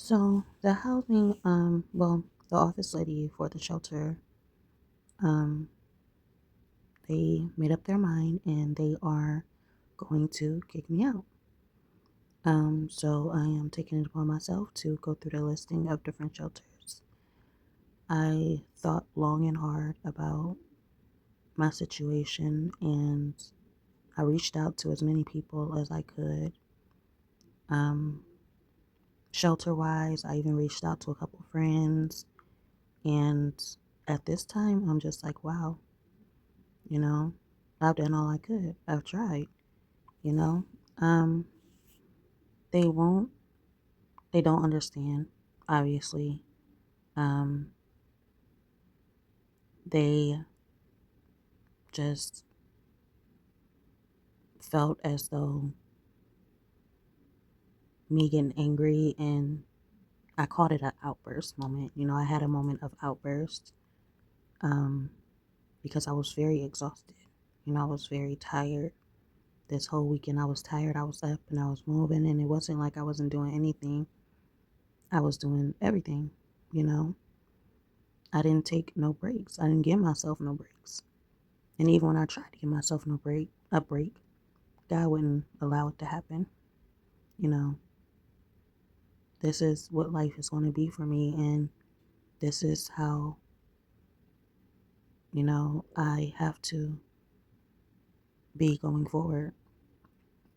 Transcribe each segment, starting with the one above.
So the housing, the office lady for the shelter, um, they made up their mind and they are going to kick me out. So I am taking it upon myself to go through the listing of different shelters. I thought long and hard about my situation and I reached out to as many people as I could. Um, Shelter wise, I even reached out to a couple friends, and at this time, I'm just like, wow, you know, I've done all I could. I've tried, you know. Um, they won't, they don't understand, obviously. Um, they just felt as though me getting angry, and I called it an outburst moment. I had a moment of outburst um, because I was very exhausted. I was very tired. This whole weekend, I was tired. I was up and I was moving, and it wasn't like I wasn't doing anything. I was doing everything, you know. I didn't take no breaks. I didn't give myself no breaks. And even when I tried to give myself a break, God wouldn't allow it to happen. You know, this is what life is going to be for me, and this is how, I have to be going forward.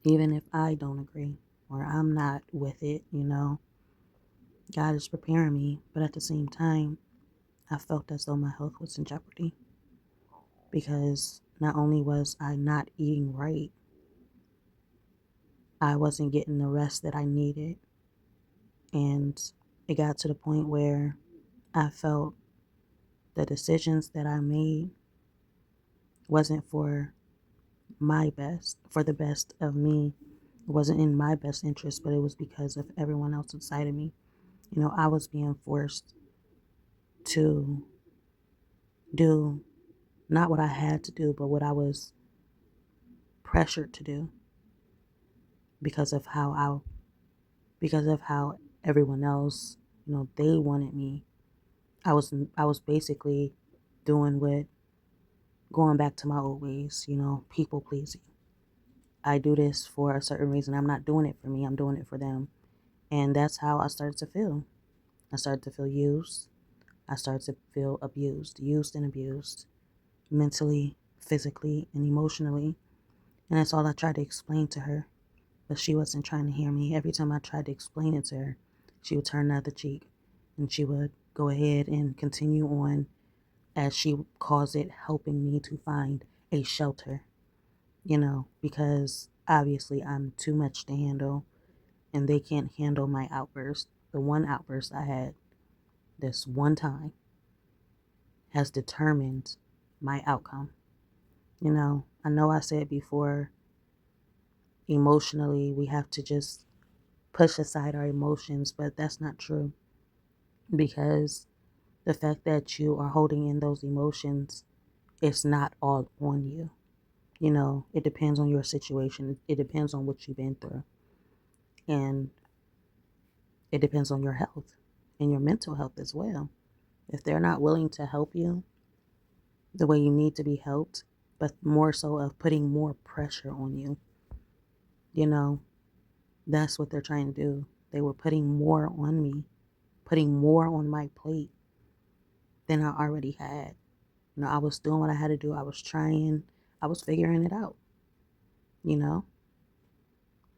Even if I don't agree or I'm not with it, God is preparing me. But at the same time, I felt as though my health was in jeopardy because not only was I not eating right, I wasn't getting the rest that I needed. And it got to the point where I felt the decisions that I made wasn't for the best of me. It wasn't in my best interest, but it was because of everyone else inside of me. I was being forced to do not what I had to do, but what I was pressured to do because of how everyone else, they wanted me. I was basically doing what going back to my old ways, people pleasing. I do this for a certain reason. I'm not doing it for me, I'm doing it for them. And that's how I started to feel. I started to feel used. I started to feel abused, used and abused, mentally, physically, and emotionally. And that's all I tried to explain to her. But she wasn't trying to hear me. Every time I tried to explain it to her, she would turn the other cheek and she would go ahead and continue on, as she calls it, helping me to find a shelter, because obviously I'm too much to handle and they can't handle my outburst. The one outburst I had this one time has determined my outcome. I know I said before, emotionally, we have to just push aside our emotions, but that's not true because the fact that you are holding in those emotions, it's not all on you. It depends on your situation. It depends on what you've been through. And it depends on your health and your mental health as well. If they're not willing to help you the way you need to be helped, but more so of putting more pressure on you, you know, that's what they're trying to do. They were putting more on me, putting more on my plate than I already had. I was doing what I had to do. I was trying, I was figuring it out, you know,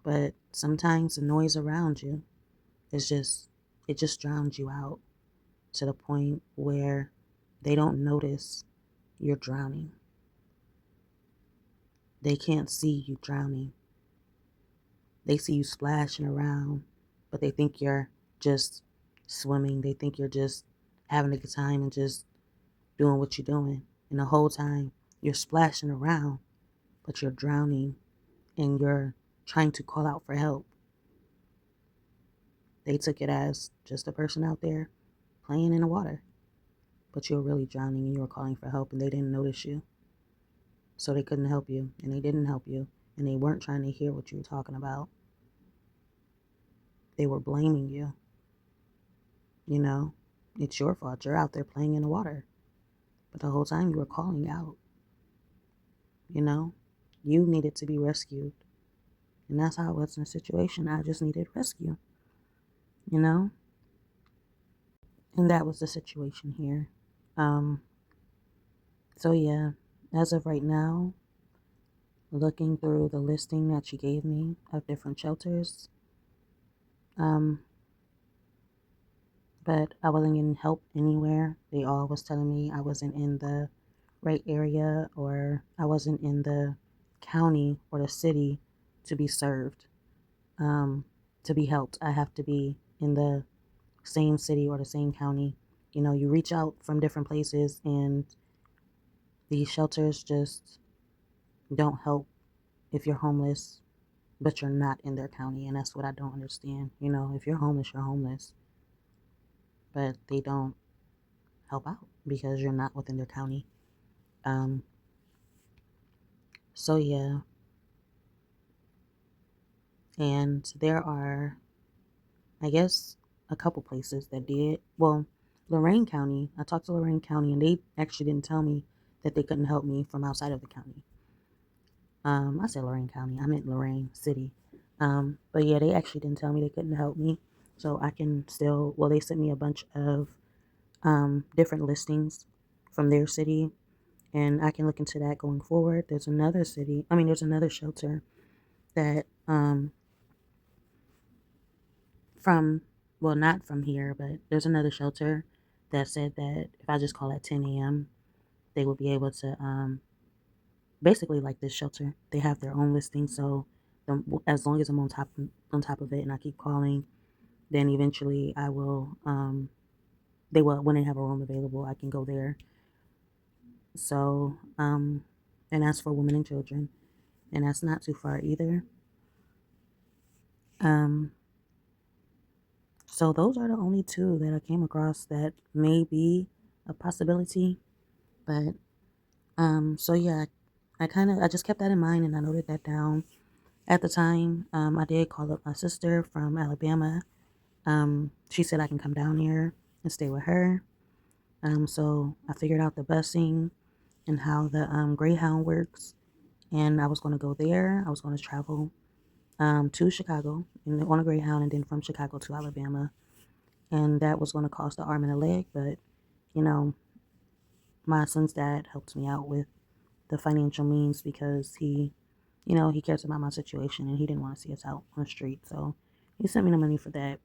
but sometimes the noise around you is it just drowns you out to the point where they don't notice you're drowning. They can't see you drowning. They see you splashing around, but they think you're just swimming. They think you're just having a good time and just doing what you're doing. And the whole time you're splashing around, but you're drowning and you're trying to call out for help. They took it as just a person out there playing in the water, but you're really drowning and you were calling for help and they didn't notice you. So they couldn't help you and they didn't help you and they weren't trying to hear what you were talking about. They were blaming you. You know, it's your fault. You're out there playing in the water. But the whole time you were calling out, you know, you needed to be rescued. And that's how I was in a situation. I just needed rescue, you know? And that was the situation here. Um, so yeah, as of right now, looking through the listing that she gave me of different shelters, um, but I wasn't getting help anywhere. They all was telling me I wasn't in the right area or I wasn't in the county or the city to be served, to be helped. I have to be in the same city or the same county. You know, you reach out from different places and these shelters just don't help if you're homeless, but you're not in their county. And that's what I don't understand. You know, if you're homeless, you're homeless, but they don't help out because you're not within their county. Um, so yeah, and there are, I guess, a couple places that did. Well, Lorain County, I talked to Lorain County and they actually didn't tell me that they couldn't help me from outside of the county. I said Lorain County, I meant Lorain City. But yeah, they actually didn't tell me they couldn't help me. So I can still, well, they sent me a bunch of different listings from their city and I can look into that going forward. There's another shelter that from, well, not from here, but there's another shelter that said that if I just call at 10 a.m., they will be able to, basically like this shelter, they have their own listing. So as long as I'm on top of it and I keep calling, then eventually I will, they will, when they have a room available, I can go there. So, and that's for women and children, and that's not too far either. Um, so those are the only two that I came across that may be a possibility. But so yeah, I just kept that in mind and I noted that down. At the time, I did call up my sister from Alabama. She said I can come down here and stay with her. So I figured out the busing and how the Greyhound works, and I was going to go there. I was going to travel to Chicago on a Greyhound, and then from Chicago to Alabama, and that was going to cost an arm and a leg. But you know, my son's dad helped me out with the financial means because he cares about my situation and he didn't want to see us out on the street. So he sent me the money for that.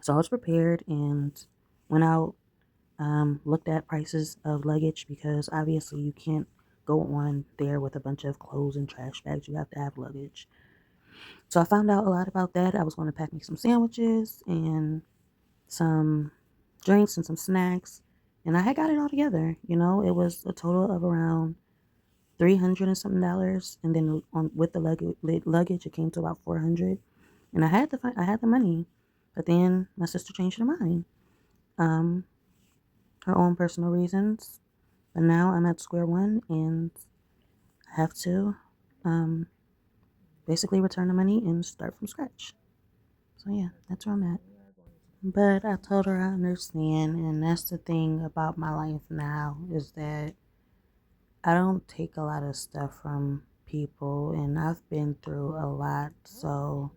So I was prepared and went out, looked at prices of luggage because obviously you can't go on there with a bunch of clothes and trash bags. You have to have luggage. So I found out a lot about that. I was going to pack me some sandwiches and some drinks and some snacks. And I had got it all together. It was a total of around $300 and something dollars, and then with the luggage, it came to about 400. And I had the money, but then my sister changed her mind, um, her own personal reasons. But now I'm at square one, and I have to, um, basically return the money and start from scratch. So yeah, that's where I'm at. But I told her I understand, and that's the thing about my life now is that I don't take a lot of stuff from people, and I've been through a lot, so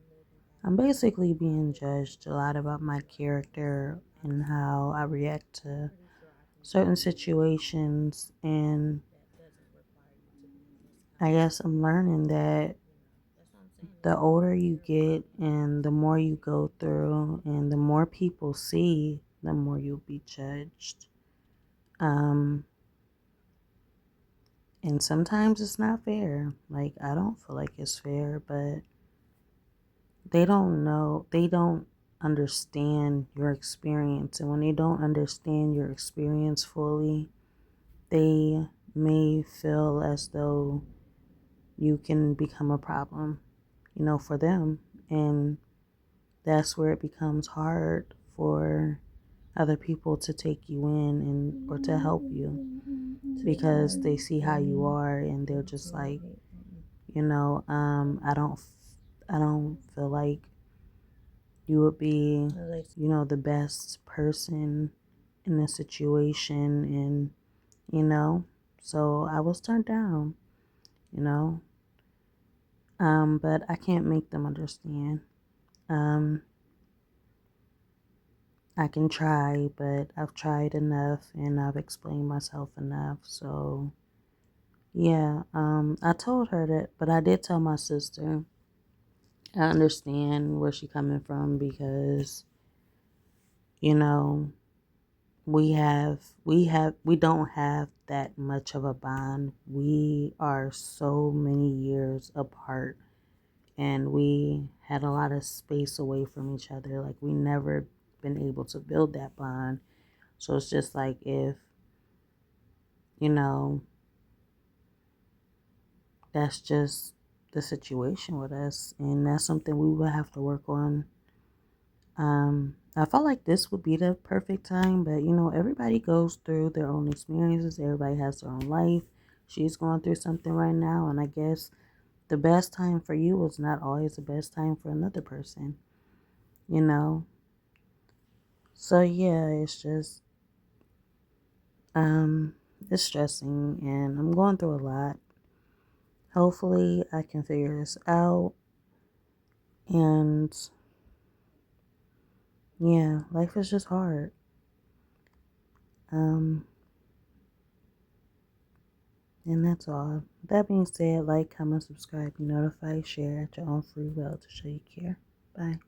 I'm basically being judged a lot about my character and how I react to certain situations. And I guess I'm learning that the older you get and the more you go through and the more people see, the more you'll be judged. Um, and sometimes it's not fair. Like, I don't feel like it's fair, but they don't understand your experience. And when they don't understand your experience fully, they may feel as though you can become a problem, for them. And that's where it becomes hard for other people to take you in and or to help you because they see how you are and they're just like, I don't feel like you would be, the best person in the situation, and, so I was turned down, you know, but I can't make them understand. Um, I can try, but I've tried enough and I've explained myself enough. So, yeah, I told her that, but I did tell my sister I understand where she's coming from because, you know, we don't have that much of a bond. We are so many years apart and we had a lot of space away from each other. Like we never been able to build that bond. So it's just like if, you know, that's just the situation with us and that's something we will have to work on. I felt like this would be the perfect time, but everybody goes through their own experiences. Everybody has their own life. She's going through something right now, and I guess the best time for you is not always the best time for another person, you know? So yeah, it's just um it's stressing and I'm going through a lot. Hopefully I can figure this out and yeah, life is just hard. Um And that's all. That being said, like, comment, subscribe, be notified, share at your own free will to show you care. Bye.